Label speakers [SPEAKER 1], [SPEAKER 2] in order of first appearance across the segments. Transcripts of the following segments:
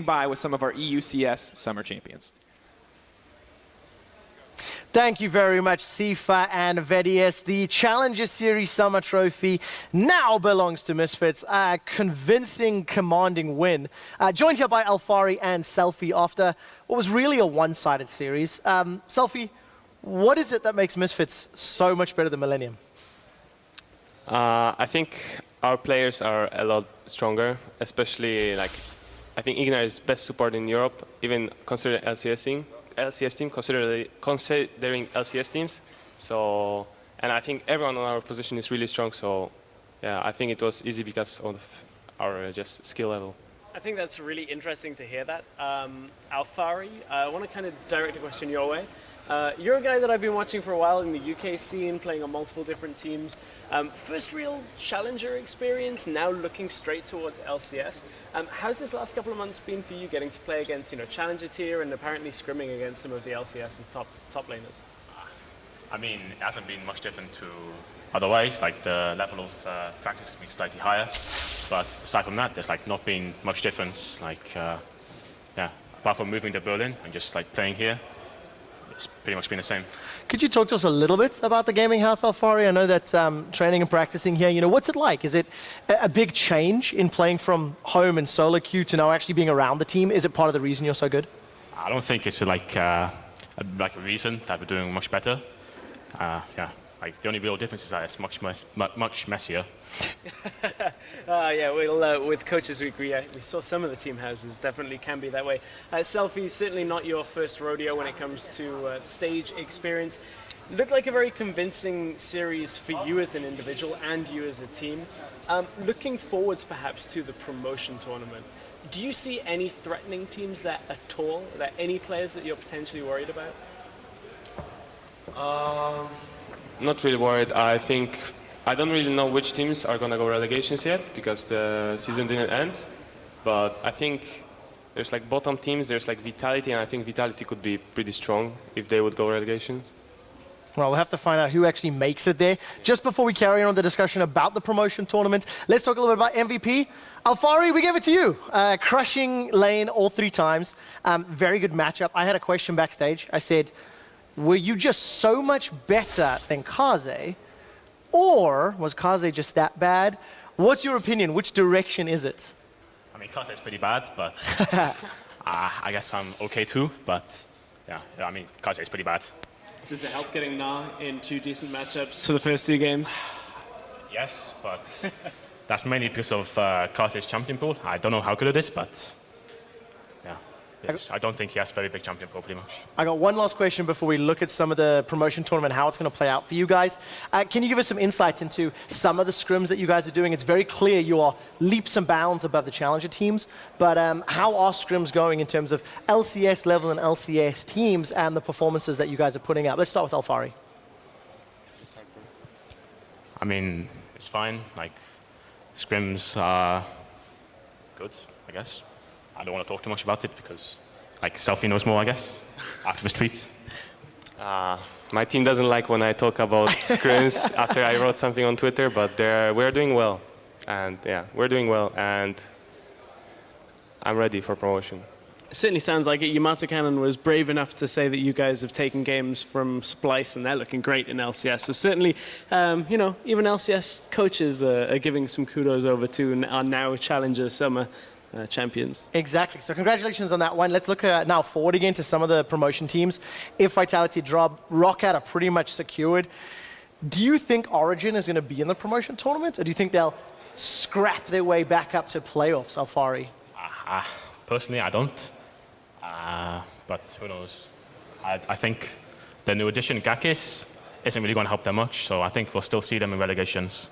[SPEAKER 1] by with some of our EUCS Summer champions.
[SPEAKER 2] Thank you very much, Sifa and Vedius. The Challenger Series Summer Trophy now belongs to Misfits. A convincing, commanding win. Joined here by Alfari and Selfie after what was really a one-sided series. Selfie, what is it that makes Misfits so much better than Millenium?
[SPEAKER 3] I think our players are a lot stronger, especially I think Ignar is best support in Europe, even considering LCS team, considering LCS teams. So, and I think everyone on our position is really strong. So, yeah, I think it was easy because of our just skill level.
[SPEAKER 4] I think that's really interesting to hear that. Alfari, I want to kind of direct a question your way. You're a guy that I've been watching for a while in the UK scene, playing on multiple different teams. First real challenger experience, now looking straight towards LCS. How's this last couple of months been for you, getting to play against challenger tier and apparently scrimming against some of the LCS's top laners?
[SPEAKER 5] I mean, it hasn't been much different to otherwise. Like the level of practice has been slightly higher, but aside from that, there's not been much difference. Yeah, apart from moving to Berlin and just playing here. It's pretty much been the same.
[SPEAKER 2] Could you talk to us a little bit about the gaming house, Alfari? I know that training and practicing here, what's it like? Is it a big change in playing from home in solo queue to now actually being around the team? Is it part of the reason you're so good?
[SPEAKER 5] I don't think it's a reason that we're doing much better. Yeah, the only real difference is that it's much messier.
[SPEAKER 4] Yeah, well, with Coaches Week, we saw some of the team houses definitely can be that way. Selfie, certainly not your first rodeo when it comes to stage experience. Looked like a very convincing series for you as an individual and you as a team. Looking forwards perhaps to the promotion tournament, do you see any threatening teams there at all? Are there any players that you're potentially worried about?
[SPEAKER 3] Not really worried. I don't really know which teams are going to go relegations yet because the season didn't end. But I think there's bottom teams, there's Vitality, and I think Vitality could be pretty strong if they would go relegations.
[SPEAKER 2] Well, we'll have to find out who actually makes it there. Just before we carry on the discussion about the promotion tournament, let's talk a little bit about MVP. Alfari, we gave it to you. Crushing lane all 3 times. Very good matchup. I had a question backstage. I said, were you just so much better than Kaze? Or was Kaze just that bad? What's your opinion? Which direction is it?
[SPEAKER 5] I mean, Kaze is pretty bad, but I guess I'm okay too. But yeah, I mean, Kaze is pretty bad.
[SPEAKER 4] Does it help getting Na in 2 decent matchups for the first 2 games?
[SPEAKER 5] Yes, but that's mainly because of Kaze's champion pool. I don't know how good it is, but yeah. Yes, I don't think he has a very big champion pool, pretty much.
[SPEAKER 2] I got one last question before we look at some of the promotion tournament, how it's going to play out for you guys. Can you give us some insight into some of the scrims that you guys are doing? It's very clear you are leaps and bounds above the challenger teams, but how are scrims going in terms of LCS level and LCS teams and the performances that you guys are putting out? Let's start with Alfari.
[SPEAKER 5] I mean, it's fine. Scrims are good, I guess. I don't want to talk too much about it because, Selfie knows more, I guess, after this tweet.
[SPEAKER 3] My team doesn't like when I talk about scrims after I wrote something on Twitter, but we're doing well. And yeah, we're doing well, and I'm ready for promotion.
[SPEAKER 4] It certainly sounds like it. Yamato Cannon was brave enough to say that you guys have taken games from Splice, and they're looking great in LCS. So certainly, even LCS coaches are giving some kudos over to our now Challenger Summer champions.
[SPEAKER 2] Exactly. So congratulations on that one. Let's look now forward again to some of the promotion teams. If Vitality drop, Roccat are pretty much secured. Do you think Origin is going to be in the promotion tournament, or do you think they'll scrap their way back up to playoffs, Alfari?
[SPEAKER 5] Personally, I don't. But who knows? I think the new addition, Gakis, isn't really going to help them much, so I think we'll still see them in relegations.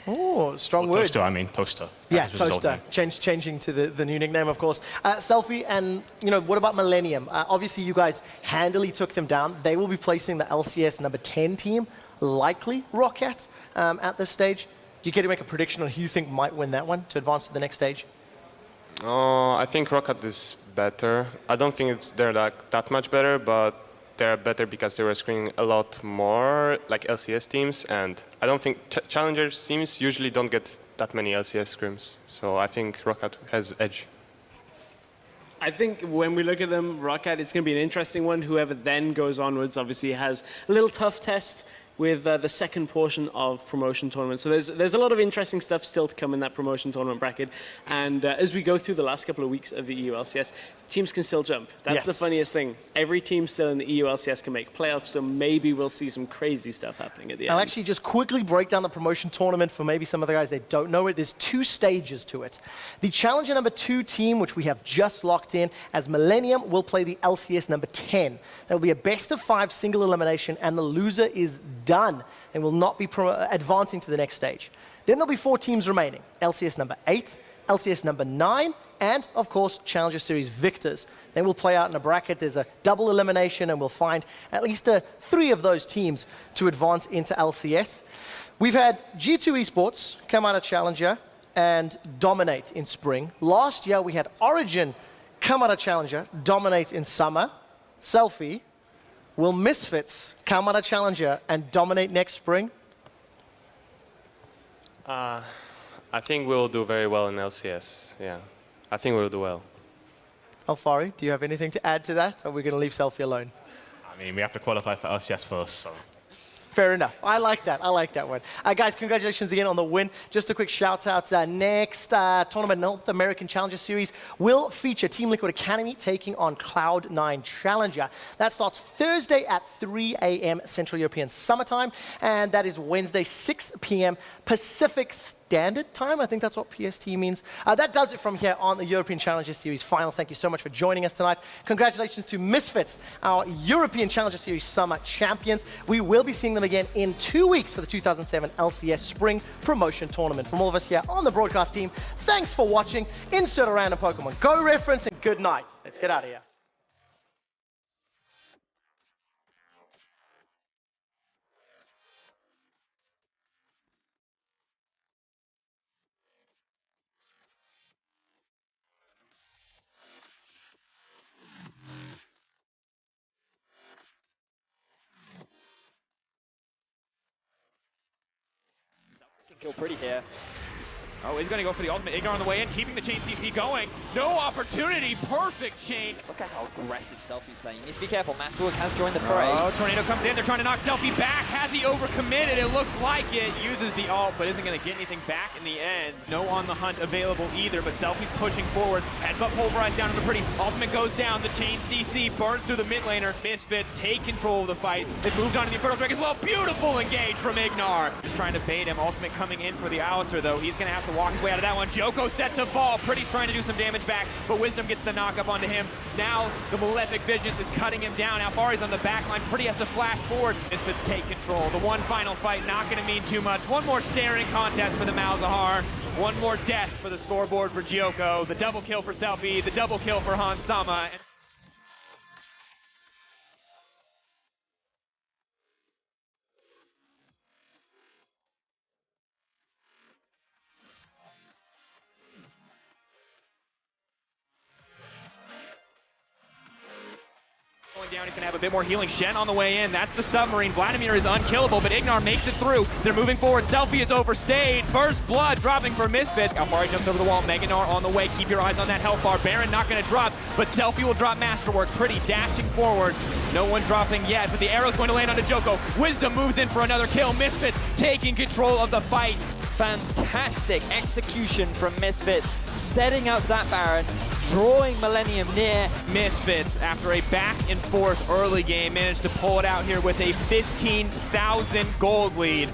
[SPEAKER 2] Oh, strong words.
[SPEAKER 5] Toaster, I mean, Toaster.
[SPEAKER 2] Yeah, Toaster. Changing to the new nickname, of course. Selfie, and what about Millenium? Obviously, you guys handily took them down. They will be placing the LCS number 10 team, likely Roccat, at this stage. Do you care to make a prediction on who you think might win that one to advance to the next stage?
[SPEAKER 3] I think Roccat is better. I don't think they're that much better, but they're better because they were screening a lot more like LCS teams, and I don't think challenger teams usually don't get that many LCS scrims. So I think Roccat has edge.
[SPEAKER 4] I think when we look at them, Rocket, it's going to be an interesting one. Whoever then goes onwards obviously has a little tough test with the second portion of promotion tournament. So there's a lot of interesting stuff still to come in that promotion tournament bracket. And as we go through the last couple of weeks of the EULCS, teams can still jump. That's the funniest thing. Every team still in the EULCS can make playoffs, so maybe we'll see some crazy stuff happening at the end.
[SPEAKER 2] I'll actually just quickly break down the promotion tournament for maybe some of the guys that don't know it. There's 2 stages to it. The Challenger number 2 team, which we have just locked in as Millenium, will play the LCS number 10. There will be a best of 5 single elimination, and the loser is done and will not be advancing to the next stage. Then there'll be 4 teams remaining: LCS number 8, LCS number 9, and of course Challenger Series victors. Then we'll play out in a bracket. There's a double elimination, and we'll find at least 3 of those teams to advance into LCS. We've had G2 Esports come out of Challenger and dominate in spring. Last year we had Origin come out of Challenger, dominate in summer. Selfie, will Misfits come out of Challenger and dominate next spring?
[SPEAKER 3] I think we'll do very well in LCS. Yeah, I think we'll do well.
[SPEAKER 2] Alfari, do you have anything to add to that, or are we going to leave Selfie alone?
[SPEAKER 5] I mean, we have to qualify for LCS first, so.
[SPEAKER 2] Fair enough. I like that. I like that one. Guys, congratulations again on the win. Just a quick shout out. Next tournament, North American Challenger Series, will feature Team Liquid Academy taking on Cloud9 Challenger. That starts Thursday at 3 a.m. Central European Summertime, and that is Wednesday, 6 p.m. Pacific Standard Time. I think that's what PST means. That does it from here on the European Challenger Series Finals. Thank you so much for joining us tonight. Congratulations to Misfits, our European Challenger Series Summer champions. We will be seeing them again in 2 weeks for the 2007 LCS Spring Promotion Tournament. From all of us here on the broadcast team, thanks for watching. Insert a random Pokemon Go reference, and good night. Let's get out of here.
[SPEAKER 6] Kill pretty here.
[SPEAKER 7] Oh, he's going to go for the ultimate. Ignar on the way in, keeping the chain CC going. No opportunity, perfect chain.
[SPEAKER 6] Look at how aggressive Selfie's playing. He needs to be careful. Masterwork has joined the fray.
[SPEAKER 7] Oh, Tornado comes in. They're trying to knock Selfie back. Has he overcommitted? It looks like it. Uses the ult, but isn't going to get anything back in the end. No on the hunt available either, but Selfie's pushing forward. Headbutt pulverized down to the pretty. Ultimate goes down. The chain CC burns through the mid laner. Misfits take control of the fight. They've moved on to the Inferno Strike as well. Beautiful engage from Ignar. Just trying to bait him. Ultimate coming in for the Alistair, though. He's going to have to walk his way out of that one. Joko set to fall. Pretty's trying to do some damage back, but Wisdom gets the knock up onto him. Now the Malefic Visions is cutting him down. Alfari's on the back line. Pretty has to flash forward. Misfits take control. The one final fight not going to mean too much. One more staring contest for the Malzahar. One more death for the scoreboard for Joko. The double kill for Selfie. The double kill for Hansama. Down, he's going to have a bit more healing. Shen on the way in. That's the submarine. Vladimir is unkillable, but Ignar makes it through. They're moving forward. Selfie is overstayed. First blood dropping for Misfit. Alfari jumps over the wall. Meganar on the way. Keep your eyes on that health bar. Baron not going to drop, but Selfie will drop Masterwork. Pretty dashing forward. No one dropping yet, but the arrow's going to land onto Joko. Wisdom moves in for another kill. Misfits taking control of the fight.
[SPEAKER 6] Fantastic execution from Misfit, setting up that Baron, drawing Millenium near.
[SPEAKER 7] Misfits, after a back and forth early game, managed to pull it out here with a 15,000 gold lead.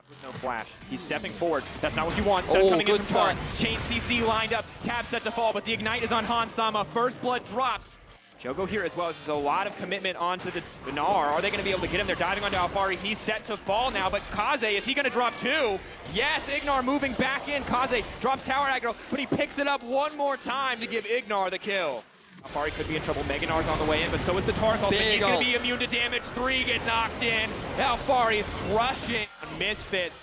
[SPEAKER 7] With no flash. He's stepping forward. That's not what you want. Stun coming in from far. Chain CC lined up. Tab set to fall, but the Ignite is on Hansama. First blood drops. Jogo here as well. There's a lot of commitment onto the Gnar. Are they going to be able to get him? They're diving onto Alfari. He's set to fall now, but Kaze, is he going to drop too? Yes, Ignar moving back in. Kaze drops tower aggro, but he picks it up one more time to give Ignar the kill. Alfari could be in trouble. Meganar's on the way in, but so is the Tarth ult. He's going to be immune to damage. 3 get knocked in. Alfari rushing. Misfits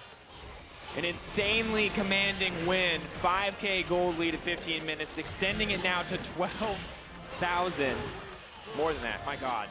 [SPEAKER 7] An insanely commanding win. 5K gold lead at 15 minutes, extending it now to 12,000. More than that, my God.